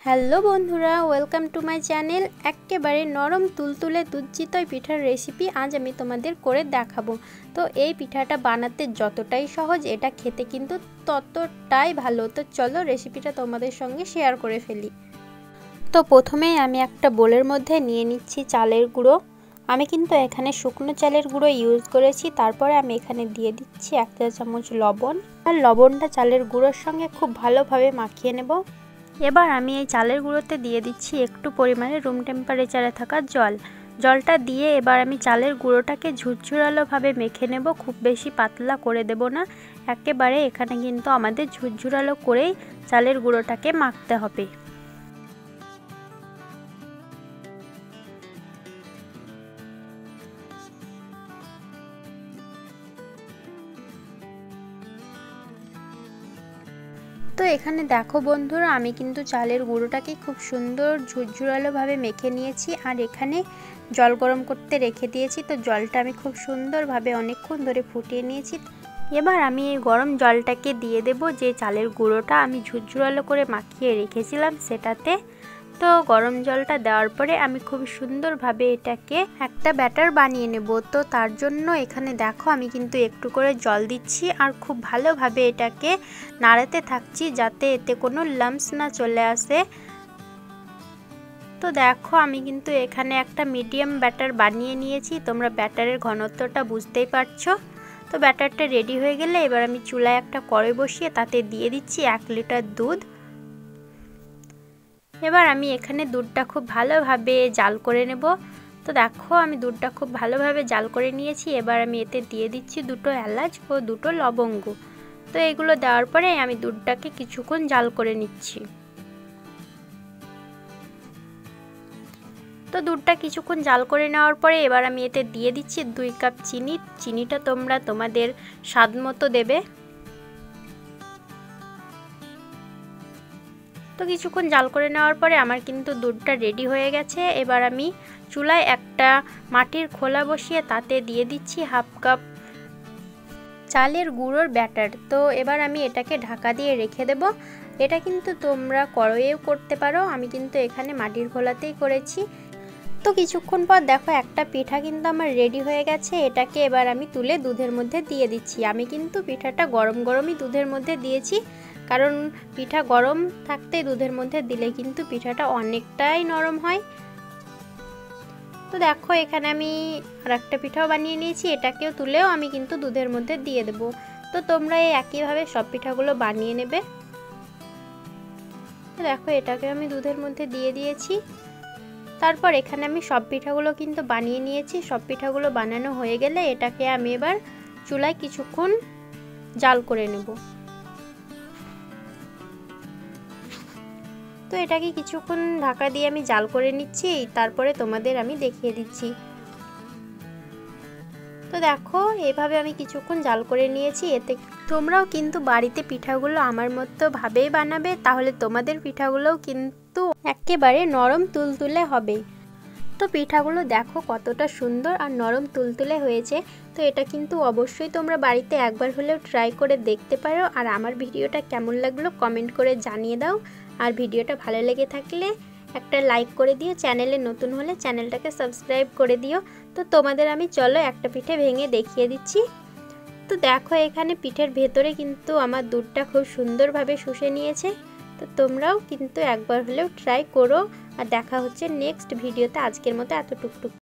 Hello বন্ধুরা, welcome to my channel. একেবারে নরম তুলতুলে দুধ চিতই পিঠার রেসিপি আজ আমি তোমাদের করে দেখাবো। তো এই পিঠাটা বানাতে যতটাই সহজ, এটা খেতে কিন্তু ততটাই ভালো। তো চলো রেসিপিটা তোমাদের সঙ্গে শেয়ার করে ফেলি। তো প্রথমেই আমি একটা বোলের মধ্যে নিয়ে নিচ্ছি চালের গুঁড়ো। আমি কিন্তু এখানে শুকনো চালের গুঁড়ো ইউজ করেছি। তারপরে আমি এখানে দিয়ে দিচ্ছি 1 চা চামচ লবণ। আর লবণটা চালের গুঁড়োর সঙ্গে খুব ভালোভাবে মাখিয়ে নেব। এবার আমি এই চালের গুঁড়োতে দিয়ে দিচ্ছি একটু পরিমাণে রুম টেম্পারেচারে থাকা জল। জলটা দিয়ে এবার আমি চালের গুঁড়োটাকে ঝুরঝুরালোভাবে মেখে নেব। খুব বেশি পাতলা করে দেব না, একেবারে এখানে কিন্তু আমাদের ঝুরঝুরালো করেই চালের গুঁড়োটাকে মাখতে হবে। তো এখানে দেখো বন্ধুরা, আমি কিন্তু চালের গুঁড়োটাকে খুব সুন্দর ঝুরঝুরালোভাবে মেখে নিয়েছি। আর এখানে জল গরম করতে রেখে দিয়েছি। তো জলটা আমি খুব সুন্দরভাবে অনেকক্ষণ ধরে ফুটিয়ে নিয়েছি। এবার আমি এই গরম জলটাকে দিয়ে দেব যে চালের গুঁড়োটা আমি ঝুরঝুরালো করে মাখিয়ে রেখেছিলাম সেটাতে। তো গরম জলটা দেওয়ার পরে আমি খুব সুন্দরভাবে এটাকে একটা ব্যাটার বানিয়ে নেব। তো তার জন্য এখানে দেখো আমি কিন্তু একটু করে জল দিচ্ছি আর খুব ভালোভাবে এটাকে নাড়াতে থাকছি যাতে এতে কোনো লাম্পস না চলে আসে। তো দেখো আমি কিন্তু এখানে একটা মিডিয়াম ব্যাটার বানিয়ে নিয়েছি। তোমরা ব্যাটারের ঘনত্বটা বুঝতেই পারছো। তো ব্যাটারটা রেডি হয়ে গেলে এবার আমি চুলায় একটা কড়াই বসিয়ে তাতে দিয়ে দিচ্ছি 1 লিটার দুধ। এবার আমি এখানে দুধটা খুব ভালোভাবে জাল করে নেব। তো দেখো আমি দুধটা খুব ভালোভাবে জাল করে নিয়েছি। এবার আমি এতে দিয়ে দিচ্ছি 2টো এলাচ ও 2টো লবঙ্গ। তো এগুলো দেওয়ার পরে আমি দুধটাকে কিছুক্ষণ জাল করে নিচ্ছি। তো দুধটা কিছুক্ষণ জাল করে নেওয়ার পরে এবার আমি এতে দিয়ে দিচ্ছি 2 কাপ চিনি। চিনিটা তোমরা তোমাদের স্বাদ মতো দেবে। তো কিছুক্ষণ জাল করে নেওয়ার পরে আমার কিন্তু দুধটা রেডি হয়ে গেছে। এবার আমি চুলায় একটা মাটির খোলা বসিয়ে তাতে দিয়ে দিচ্ছি 1/2 কাপ চালের গুঁড়োর ব্যাটার। তো এবার আমি এটাকে ঢাকা দিয়ে রেখে দেব। এটা কিন্তু তোমরা কড়াইয়েও করতে পারো, আমি কিন্তু এখানে মাটির খোলাতেই করেছি। তো কিছুক্ষণ পর দেখো একটা পিঠা কিন্তু আমার রেডি হয়ে গেছে। এটাকে এবার আমি তুলে দুধের মধ্যে দিয়ে দিচ্ছি। আমি কিন্তু পিঠাটা গরম গরমই দুধের মধ্যে দিয়েছি, কারণ পিঠা গরম থাকতেই দুধের মধ্যে দিলে কিন্তু পিঠাটা অনেকটাই নরম হয়। তো দেখো এখানে আমি আর একটা পিঠাও বানিয়ে নিয়েছি। এটাকেও তুলেও আমি কিন্তু দুধের মধ্যে দিয়ে দেব। তো তোমরা এই একইভাবে সব পিঠাগুলো বানিয়ে নেবে। তো দেখো এটাকে আমি দুধের মধ্যে দিয়ে দিয়েছি। তারপর এখানে আমি সব পিঠাগুলো কিন্তু বানিয়ে নিয়েছি। সব পিঠাগুলো বানানো হয়ে গেলে এটাকে আমি এবার চুলায় কিছুক্ষণ জাল করে নেব। তো এটাকে কিছুক্ষণ ঢাকা দিয়ে আমি জাল করে নিচ্ছি। তারপরে তোমাদের আমি দেখিয়ে দিচ্ছি। তো দেখো এভাবে আমি কিছুক্ষণ জাল করে নিয়েছি। এতে তোমরাও কিন্তু বাড়িতে পিঠাগুলো আমার মতো ভাবেই বানাবে, তাহলে তোমাদের পিঠাগুলোও কিন্তু একেবারে নরম তুলতুলে হবে। তো পিঠাগুলো দেখো কতটা সুন্দর আর নরম তুলতুলে হয়েছে। তো এটা কিন্তু অবশ্যই তোমরা বাড়িতে একবার হলেও ট্রাই করে দেখতে পারো। আর আমার ভিডিওটা কেমন লাগলো কমেন্ট করে জানিয়ে দাও। আর ভিডিওটা ভালো লেগে থাকলে একটা লাইক করে দিও। চ্যানেলে নতুন হলে চ্যানেলটাকে সাবস্ক্রাইব করে দিও। তো তোমাদের আমি চলো একটা পিঠে ভেঙে দেখিয়ে দিচ্ছি। তো দেখো এখানে পিঠের ভেতরে কিন্তু আমার দুধটা খুব সুন্দরভাবে শুষে নিয়েছে। তো তোমরাও কিন্তু একবার হলেও ট্রাই করো। আর দেখা হচ্ছে নেক্সট ভিডিওতে। আজকের মতো এতটুকু।